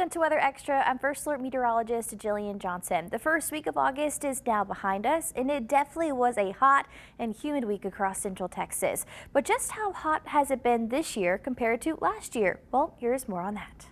Welcome to Weather Extra. I'm First Alert Meteorologist Jillian Johnson. The first week of August is now behind us, and it definitely was a hot and humid week across central Texas. But just how hot has it been this year compared to last year? Well, here's more on that.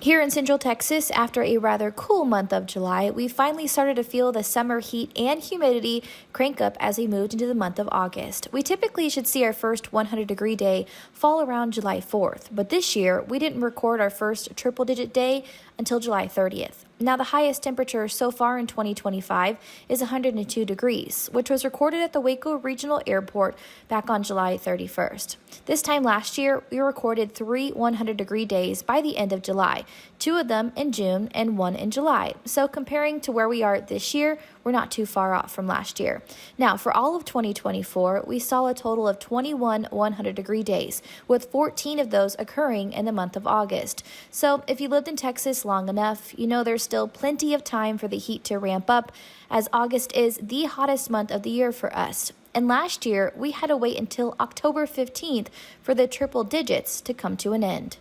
Here in central Texas, after a rather cool month of July, we finally started to feel the summer heat and humidity crank up as we moved into the month of August. We typically should see our first 100-degree day fall around July 4th, but this year we didn't record our first triple-digit day until July 30th. Now, the highest temperature so far in 2025 is 102 degrees, which was recorded at the Waco Regional Airport back on July 31st. This time last year, we recorded 3 100-degree days by the end of July, 2 of them in June and 1 in July. So comparing to where we are this year, we're not too far off from last year. Now, for all of 2024, we saw a total of 21 100-degree days, with 14 of those occurring in the month of August. So if you lived in Texas long enough, you know there's still plenty of time for the heat to ramp up, as August is the hottest month of the year for us. And last year, we had to wait until October 15th for the triple digits to come to an end.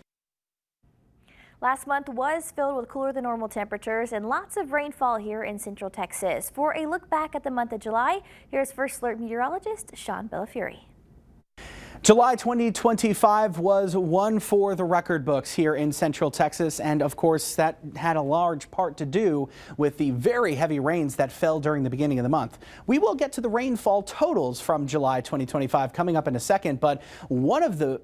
Last month was filled with cooler than normal temperatures and lots of rainfall here in central Texas. For a look back at the month of July, here's First Alert Meteorologist Sean Bellafiore. July 2025 was one for the record books here in central Texas, and of course that had a large part to do with the very heavy rains that fell during the beginning of the month. We will get to the rainfall totals from July 2025 coming up in a second, but one of the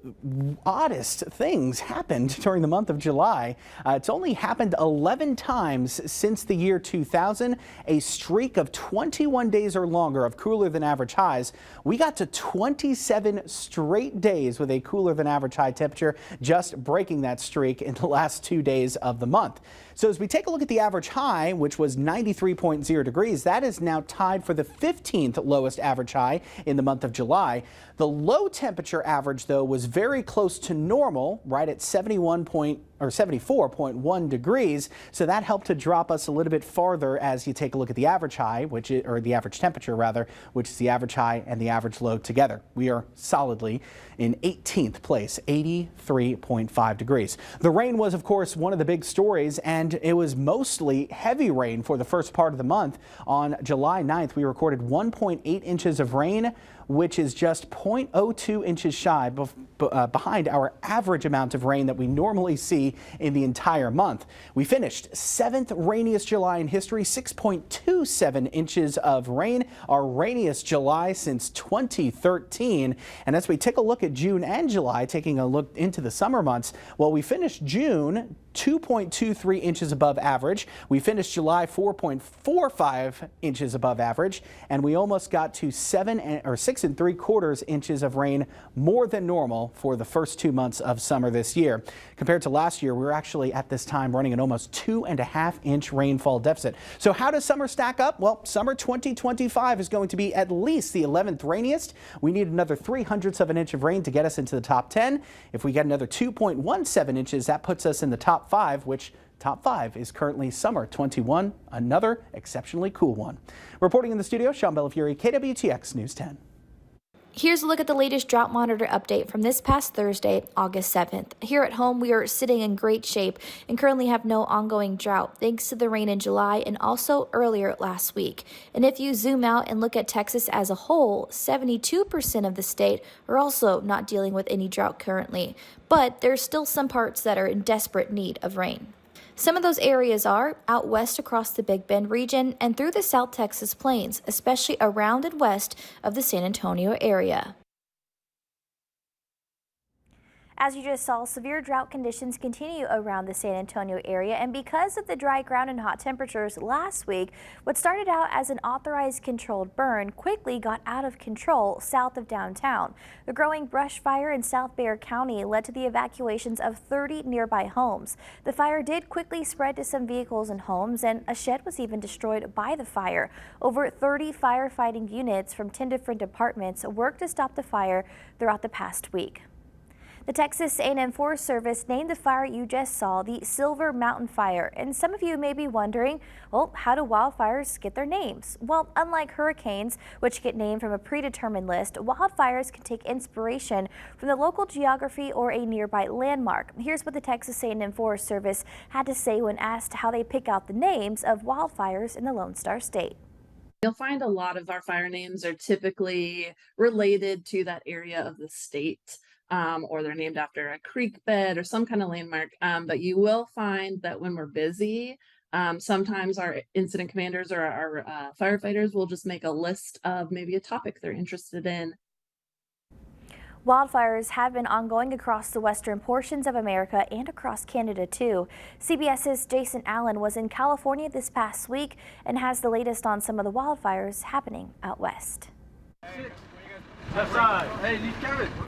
oddest things happened during the month of July. It's only happened 11 times since the year 2000, a streak of 21 days or longer of cooler than average highs. We got to 27 straight days with a cooler than average high temperature, just breaking that streak in the last 2 days of the month. So as we take a look at the average high, which was 93.0 degrees, that is now tied for the 15th lowest average high in the month of July. The low temperature average, though, was very close to normal, right at 74.1 degrees. So that helped to drop us a little bit farther as you take a look at the average high, or the average temperature rather, which is the average high and the average low together. We are solidly in 18th place, 83.5 degrees. The rain was, of course, one of the big stories, and it was mostly heavy rain for the first part of the month. On July 9th, we recorded 1.8 inches of rain, which is just 0.02 inches shy behind our average amount of rain that we normally see in the entire month. We finished 7th rainiest July in history, 6.27 inches of rain, our rainiest July since 2013. And as we take a look at June and July, taking a look into the summer months, well, we finished June 2.23 inches above average. We finished July 4.45 inches above average, and we almost got to 6 3/4 inches of rain more than normal for the first 2 months of summer this year. Compared to last year, we were actually at this time running an almost 2.5 inch rainfall deficit. So how does summer stack up? Well, summer 2025 is going to be at least the 11th rainiest. We need another 0.03 of an inch of rain to get us into the top 10. If we get another 2.17 inches, that puts us in the top 5, which top 5 is currently summer 21, another exceptionally cool one. Reporting in the studio, Sean Bellafiore, KWTX News 10. Here's a look at the latest drought monitor update from this past Thursday, August 7th. Here at home, we are sitting in great shape and currently have no ongoing drought thanks to the rain in July and also earlier last week. And if you zoom out and look at Texas as a whole, 72% of the state are also not dealing with any drought currently. But there's still some parts that are in desperate need of rain. Some of those areas are out west across the Big Bend region and through the South Texas plains, especially around and west of the San Antonio area. As you just saw, severe drought conditions continue around the San Antonio area, and because of the dry ground and hot temperatures last week, what started out as an authorized controlled burn quickly got out of control south of downtown. The growing brush fire in South Bexar County led to the evacuations of 30 nearby homes. The fire did quickly spread to some vehicles and homes, and a shed was even destroyed by the fire. Over 30 firefighting units from 10 different departments worked to stop the fire throughout the past week. The Texas A&M Forest Service named the fire you just saw the Silver Mountain Fire. And some of you may be wondering, well, how do wildfires get their names? Well, unlike hurricanes, which get named from a predetermined list, wildfires can take inspiration from the local geography or a nearby landmark. Here's what the Texas A&M Forest Service had to say when asked how they pick out the names of wildfires in the Lone Star State. You'll find a lot of our fire names are typically related to that area of the state. Or they're named after a creek bed or some kind of landmark. But you will find that when we're busy, sometimes our incident commanders or our firefighters will just make a list of maybe a topic they're interested in. Wildfires have been ongoing across the western portions of America and across Canada too. CBS's Jason Allen was in California this past week and has the latest on some of the wildfires happening out west.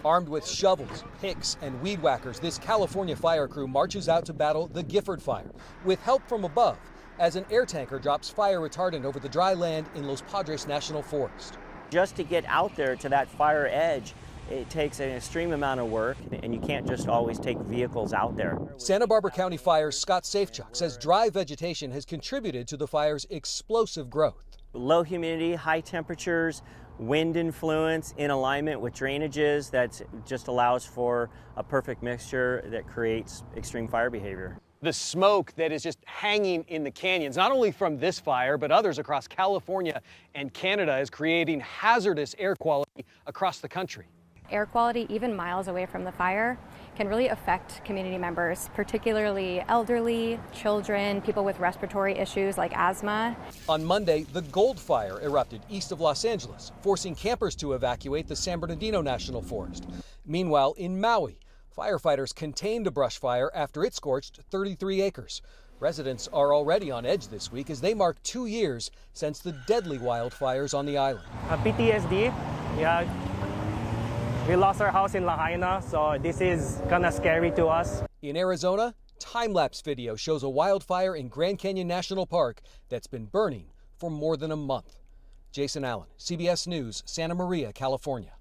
Armed with shovels, picks, and weed whackers, this California fire crew marches out to battle the Gifford fire with help from above as an air tanker drops fire retardant over the dry land in Los Padres National Forest. Just to get out there to that fire edge, it takes an extreme amount of work, and you can't just always take vehicles out there. Santa Barbara County Fire's Scott Safechuck says dry vegetation has contributed to the fire's explosive growth. Low humidity, high temperatures, wind influence in alignment with drainages, that just allows for a perfect mixture that creates extreme fire behavior. The smoke that is just hanging in the canyons, not only from this fire, but others across California and Canada, is creating hazardous air quality across the country. Air quality, even miles away from the fire, can really affect community members, particularly elderly, children, people with respiratory issues like asthma. On Monday, the Gold Fire erupted east of Los Angeles, forcing campers to evacuate the San Bernardino National Forest. Meanwhile, in Maui, firefighters contained a brush fire after it scorched 33 acres. Residents are already on edge this week as they mark 2 years since the deadly wildfires on the island. PTSD, yeah. We lost our house in Lahaina, so this is kind of scary to us. In Arizona, time-lapse video shows a wildfire in Grand Canyon National Park that's been burning for more than a month. Jason Allen, CBS News, Santa Maria, California.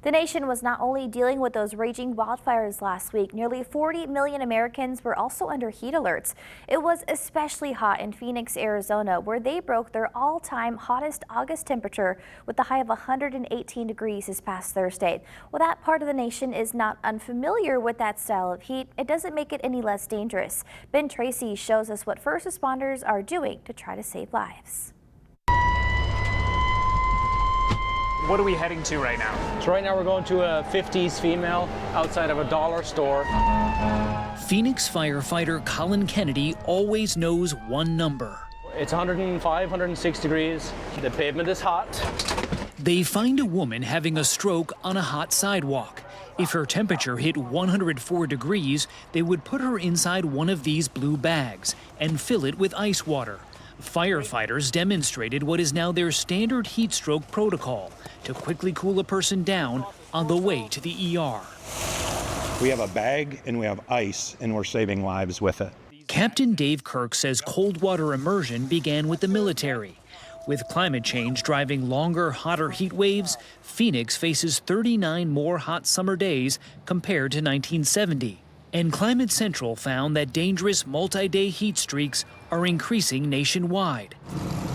The nation was not only dealing with those raging wildfires last week, nearly 40 million Americans were also under heat alerts. It was especially hot in Phoenix, Arizona, where they broke their all-time hottest August temperature with a high of 118 degrees this past Thursday. Well, that part of the nation is not unfamiliar with that style of heat. It doesn't make it any less dangerous. Ben Tracy shows us what first responders are doing to try to save lives. What are we heading to right now? So right now we're going to a 50s female outside of a dollar store. Phoenix firefighter Colin Kennedy always knows one number. It's 105, 106 degrees. The pavement is hot. They find a woman having a stroke on a hot sidewalk. If her temperature hit 104 degrees, they would put her inside one of these blue bags and fill it with ice water. Firefighters demonstrated what is now their standard heat stroke protocol to quickly cool a person down on the way to the ER. We have a bag and we have ice, and we're saving lives with it. Captain Dave Kirk says cold water immersion began with the military. With climate change driving longer, hotter heat waves, Phoenix faces 39 more hot summer days compared to 1970. And Climate Central found that dangerous multi-day heat streaks are increasing nationwide.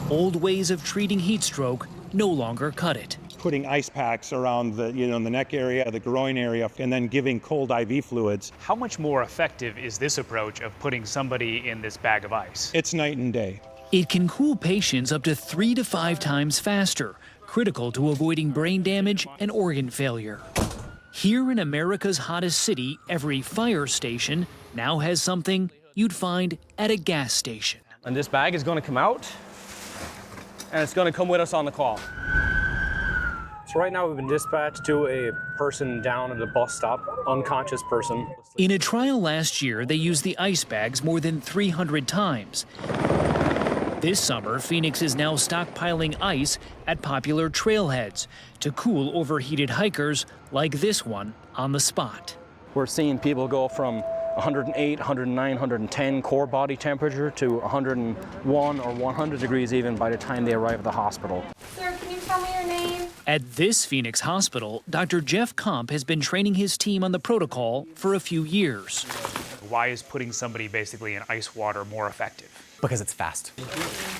Old ways of treating heat stroke no longer cut it. Putting ice packs around the, the neck area, the groin area, and then giving cold IV fluids. How much more effective is this approach of putting somebody in this bag of ice? It's night and day. It can cool patients up to 3 to 5 times faster, critical to avoiding brain damage and organ failure. Here in America's hottest city, every fire station now has something you'd find at a gas station. And this bag is going to come out, and it's going to come with us on the call. So right now we've been dispatched to a person down at a bus stop, unconscious person. In a trial last year, they used the ice bags more than 300 times. This summer, Phoenix is now stockpiling ice at popular trailheads to cool overheated hikers like this one on the spot. We're seeing people go from 108, 109, 110 core body temperature to 101 or 100 degrees even by the time they arrive at the hospital. Sir, can you tell me your name? At this Phoenix hospital, Dr. Jeff Komp has been training his team on the protocol for a few years. Why is putting somebody basically in ice water more effective? Because it's fast.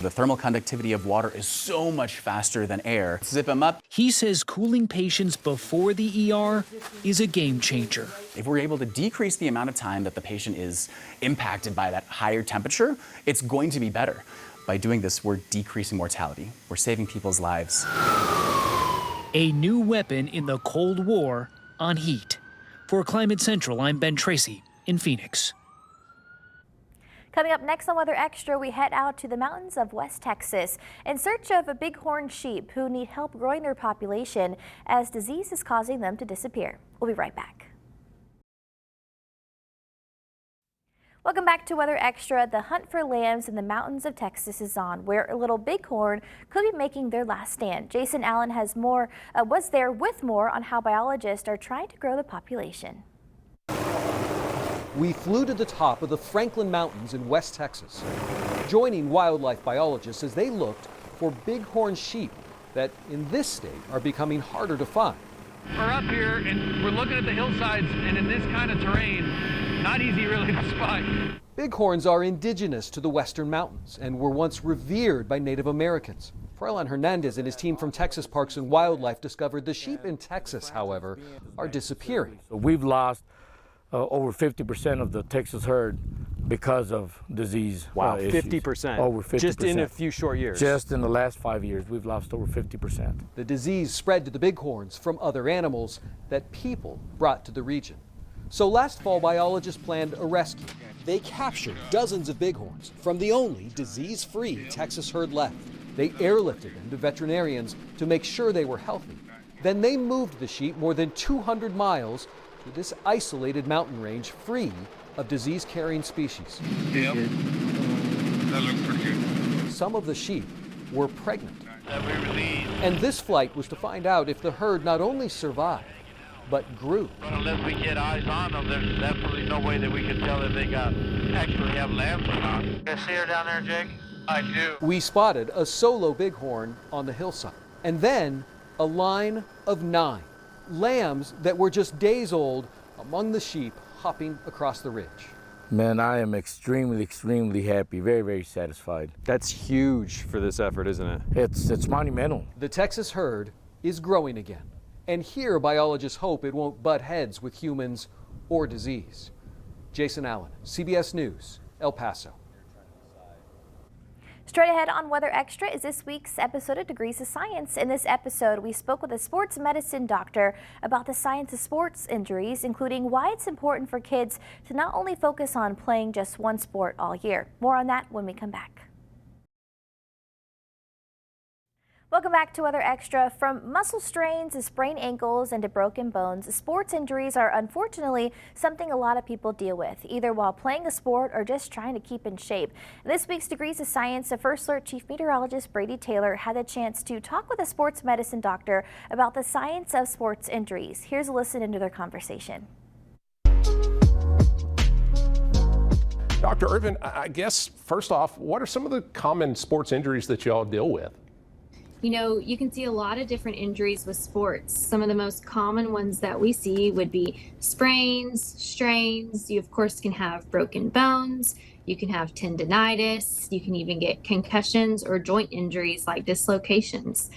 The thermal conductivity of water is so much faster than air. Zip them up. He says cooling patients before the ER is a game changer. If we're able to decrease the amount of time that the patient is impacted by that higher temperature, it's going to be better. By doing this, we're decreasing mortality. We're saving people's lives. A new weapon in the Cold War on heat. For Climate Central, I'm Ben Tracy in Phoenix. Coming up next on Weather Extra, we head out to the mountains of West Texas in search of a bighorn sheep who need help growing their population as disease is causing them to disappear. We'll be right back. Welcome back to Weather Extra. The hunt for lambs in the mountains of Texas is on, where a little bighorn could be making their last stand. Jason Allen was there with more on how biologists are trying to grow the population. We flew to the top of the Franklin Mountains in West Texas, joining wildlife biologists as they looked for bighorn sheep that in this state are becoming harder to find. We're up here and we're looking at the hillsides, and in this kind of terrain, not easy really to spot. Bighorns are indigenous to the Western Mountains and were once revered by Native Americans. Froilan Hernandez and his team from Texas Parks and Wildlife discovered the sheep in Texas, however, are disappearing. We've lost over 50% of the Texas herd because of disease. Wow, issues. 50%. Over 50%. Just in a few short years. Just in the last 5 years, we've lost over 50%. The disease spread to the bighorns from other animals that people brought to the region. So last fall, biologists planned a rescue. They captured dozens of bighorns from the only disease-free Texas herd left. They airlifted them to veterinarians to make sure they were healthy. Then they moved the sheep more than 200 miles to this isolated mountain range free of disease-carrying species. Yep. That looks pretty good. Some of the sheep were pregnant. And this flight was to find out if the herd not only survived, but grew. But unless we get eyes on them, there's absolutely no way that we can tell if they actually have lambs or not. You see her down there, Jake? I do. We spotted a solo bighorn on the hillside, and then a line of 9 lambs that were just days old among the sheep hopping across the ridge. Man, I am extremely, extremely happy, very, very satisfied. That's huge for this effort, isn't it? It's monumental. The Texas herd is growing again, and here biologists hope it won't butt heads with humans or disease. Jason Allen, CBS News, El Paso. Straight ahead on Weather Extra is this week's episode of Degrees of Science. In this episode, we spoke with a sports medicine doctor about the science of sports injuries, including why it's important for kids to not only focus on playing just one sport all year. More on that when we come back. Welcome back to Weather Extra. From muscle strains to sprained ankles and to broken bones, sports injuries are unfortunately something a lot of people deal with, either while playing a sport or just trying to keep in shape. In this week's Degrees of Science, the First Alert Chief Meteorologist Brady Taylor had the chance to talk with a sports medicine doctor about the science of sports injuries. Here's a listen into their conversation. Dr. Irvin, I guess first off, what are some of the common sports injuries that you all deal with? You know, you can see a lot of different injuries with sports. Some of the most common ones that we see would be sprains, strains. You, of course, can have broken bones. You can have tendinitis. You can even get concussions or joint injuries like dislocations.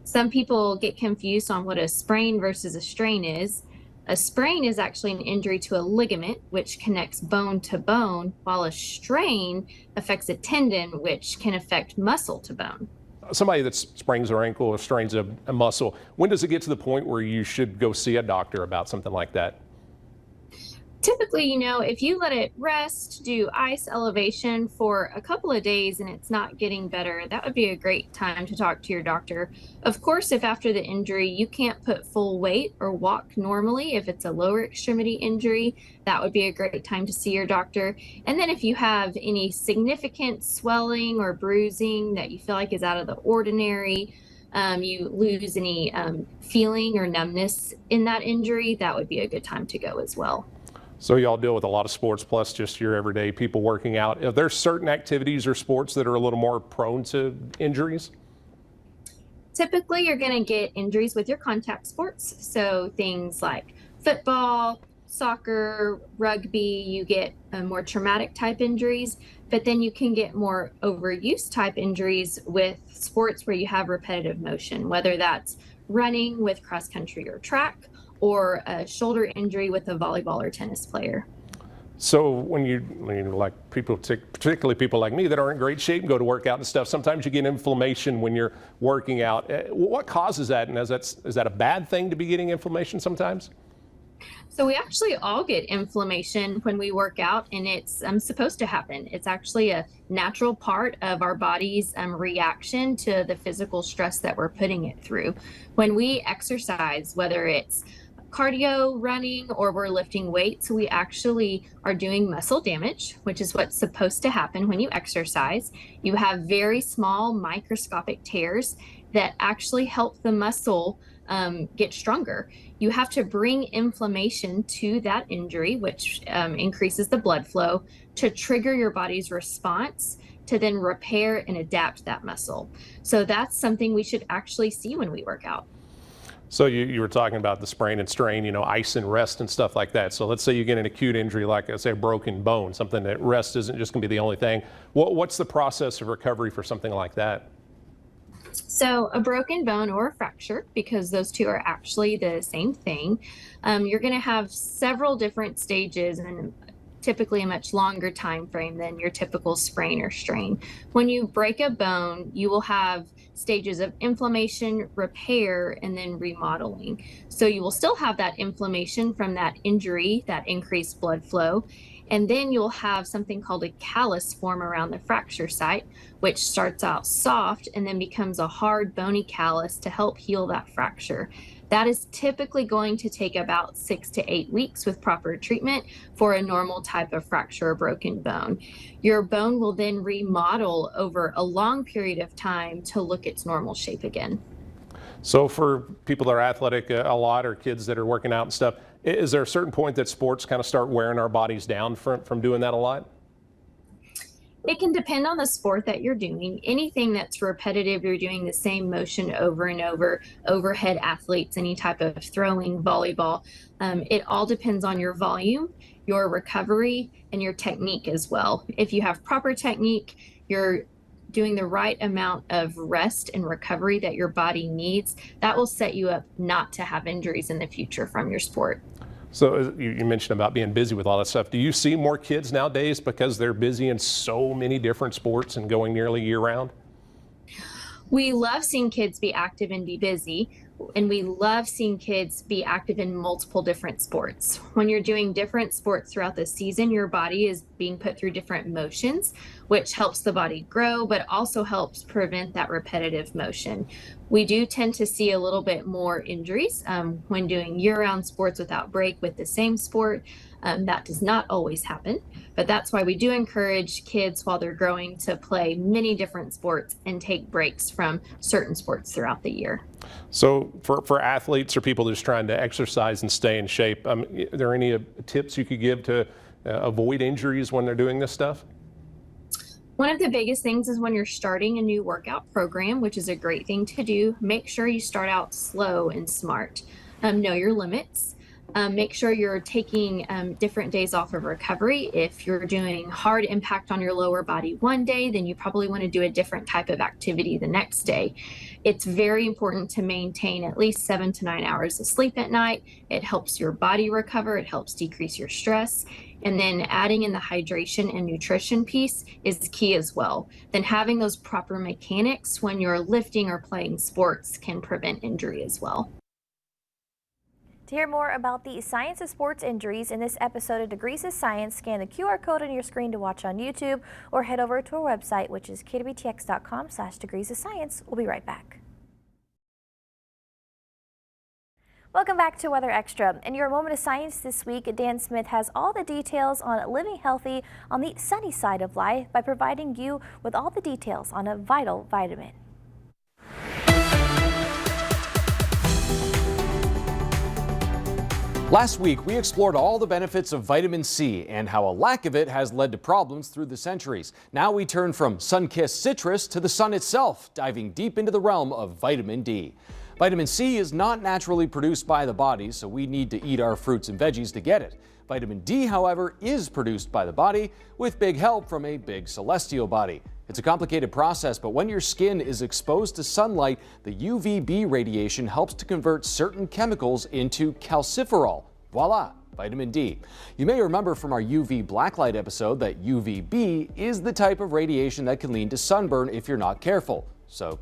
Some people get confused on what a sprain versus a strain is. A sprain is actually an injury to a ligament, which connects bone to bone, while a strain affects a tendon, which can affect muscle to bone. Somebody that sprains their ankle or strains a muscle, when does it get to the point where you should go see a doctor about something like that? Typically, you know, if you let it rest, do ice elevation for a couple of days and it's not getting better, that would be a great time to talk to your doctor. Of course, if after the injury you can't put full weight or walk normally, if it's a lower extremity injury, that would be a great time to see your doctor. And then if you have any significant swelling or bruising that you feel like is out of the ordinary, you lose any feeling or numbness in that injury, that would be a good time to go as well. So y'all deal with a lot of sports plus just your everyday people working out. Are there certain activities or sports that are a little more prone to injuries? Typically, you're going to get injuries with your contact sports. So things like football, soccer, rugby, you get more traumatic type injuries, but then you can get more overuse type injuries with sports where you have repetitive motion, whether that's running with cross country or track, or a shoulder injury with a volleyball or tennis player. So when you like people, particularly people like me that aren't in great shape and go to work out and stuff, sometimes you get inflammation when you're working out. What causes that, and is that a bad thing to be getting inflammation sometimes? So we actually all get inflammation when we work out, and it's supposed to happen. It's actually a natural part of our body's reaction to the physical stress that we're putting it through. When we exercise, whether it's cardio, running, or we're lifting weights, we actually are doing muscle damage, which is what's supposed to happen when you exercise. You have very small microscopic tears that actually help the muscle get stronger. You have to bring inflammation to that injury, which increases the blood flow, to trigger your body's response to then repair and adapt that muscle. So that's something we should actually see when we work out. So you were talking about the sprain and strain, ice and rest and stuff like that. So let's say you get an acute injury, like I say, a broken bone, something that rest isn't just going to be the only thing. What's the process of recovery for something like that? So a broken bone or a fracture, because those two are actually the same thing, you're going to have several different stages and typically a much longer time frame than your typical sprain or strain. When you break a bone, you will have stages of inflammation, repair, and then remodeling. So you will still have that inflammation from that injury, that increased blood flow, and then you'll have something called a callus form around the fracture site, which starts out soft and then becomes a hard bony callus to help heal that fracture. That is typically going to take about 6 to 8 weeks with proper treatment for a normal type of fracture or broken bone. Your bone will then remodel over a long period of time to look its normal shape again. So for people that are athletic a lot, or kids that are working out and stuff, is there a certain point that sports kind of start wearing our bodies down from doing that a lot? It can depend on the sport that you're doing. Anything that's repetitive, you're doing the same motion over and over, overhead athletes, any type of throwing, volleyball, it all depends on your volume, your recovery, and your technique as well. If you have proper technique, you're doing the right amount of rest and recovery that your body needs, that will set you up not to have injuries in the future from your sport. So you mentioned about being busy with all that stuff. Do you see more kids nowadays because they're busy in so many different sports and going nearly year round? We love seeing kids be active and be busy, and we love seeing kids be active in multiple different sports. When you're doing different sports throughout the season, your body is being put through different motions, which helps the body grow, but also helps prevent that repetitive motion. We do tend to see a little bit more injuries when doing year-round sports without break with the same sport. That does not always happen, but that's why we do encourage kids while they're growing to play many different sports and take breaks from certain sports throughout the year. So for athletes or people just trying to exercise and stay in shape, are there any tips you could give to avoid injuries when they're doing this stuff? One of the biggest things is when you're starting a new workout program, which is a great thing to do, make sure you start out slow and smart. Know your limits. Make sure you're taking different days off of recovery. If you're doing hard impact on your lower body one day, then you probably want to do a different type of activity the next day. It's very important to maintain at least 7 to 9 hours of sleep at night. It helps your body recover. It helps decrease your stress. And then adding in the hydration and nutrition piece is key as well. Then having those proper mechanics when you're lifting or playing sports can prevent injury as well. To hear more about the science of sports injuries in this episode of Degrees of Science, scan the QR code on your screen to watch on YouTube or head over to our website, which is KWTX.com/Degrees of Science. We'll be right back. Welcome back to Weather Extra. In your moment of science this week, Dan Smith has all the details on living healthy on the sunny side of life by providing you with all the details on a vital vitamin. Last week, we explored all the benefits of vitamin C and how a lack of it has led to problems through the centuries. Now we turn from sun-kissed citrus to the sun itself, diving deep into the realm of vitamin D. Vitamin C is not naturally produced by the body, so we need to eat our fruits and veggies to get it. Vitamin D, however, is produced by the body with big help from a big celestial body. It's a complicated process, but when your skin is exposed to sunlight, the UVB radiation helps to convert certain chemicals into calciferol. Voila, vitamin D. You may remember from our UV blacklight episode that UVB is the type of radiation that can lead to sunburn if you're not careful. So,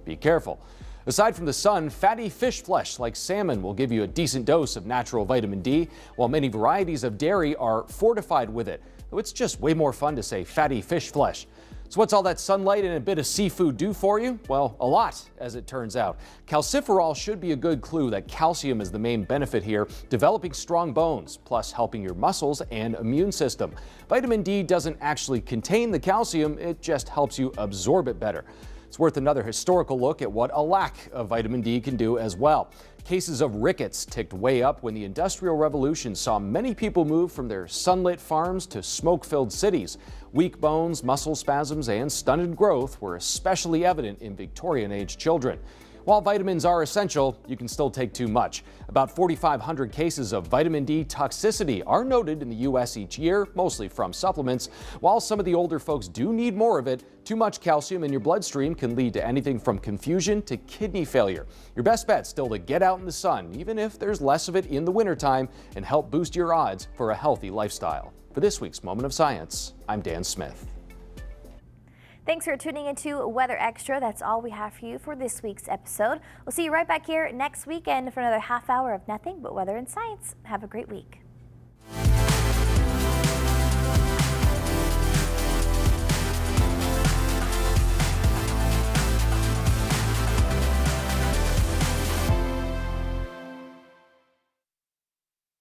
be careful. Aside from the sun, fatty fish flesh like salmon will give you a decent dose of natural vitamin D, while many varieties of dairy are fortified with it. Though it's just way more fun to say fatty fish flesh. So what's all that sunlight and a bit of seafood do for you? Well, a lot, as it turns out. Calciferol should be a good clue that calcium is the main benefit here, developing strong bones, plus helping your muscles and immune system. Vitamin D doesn't actually contain the calcium, it just helps you absorb it better. It's worth another historical look at what a lack of vitamin D can do as well. Cases of rickets ticked way up when the Industrial Revolution saw many people move from their sunlit farms to smoke-filled cities. Weak bones, muscle spasms, and stunted growth were especially evident in Victorian-age children. While vitamins are essential, you can still take too much. About 4,500 cases of vitamin D toxicity are noted in the U.S. each year, mostly from supplements. While some of the older folks do need more of it, too much calcium in your bloodstream can lead to anything from confusion to kidney failure. Your best bet still to get out in the sun, even if there's less of it in the wintertime, and help boost your odds for a healthy lifestyle. For this week's Moment of Science, I'm Dan Smith. Thanks for tuning into Weather Extra. That's all we have for you for this week's episode. We'll see you right back here next weekend for another half hour of nothing but weather and science. Have a great week.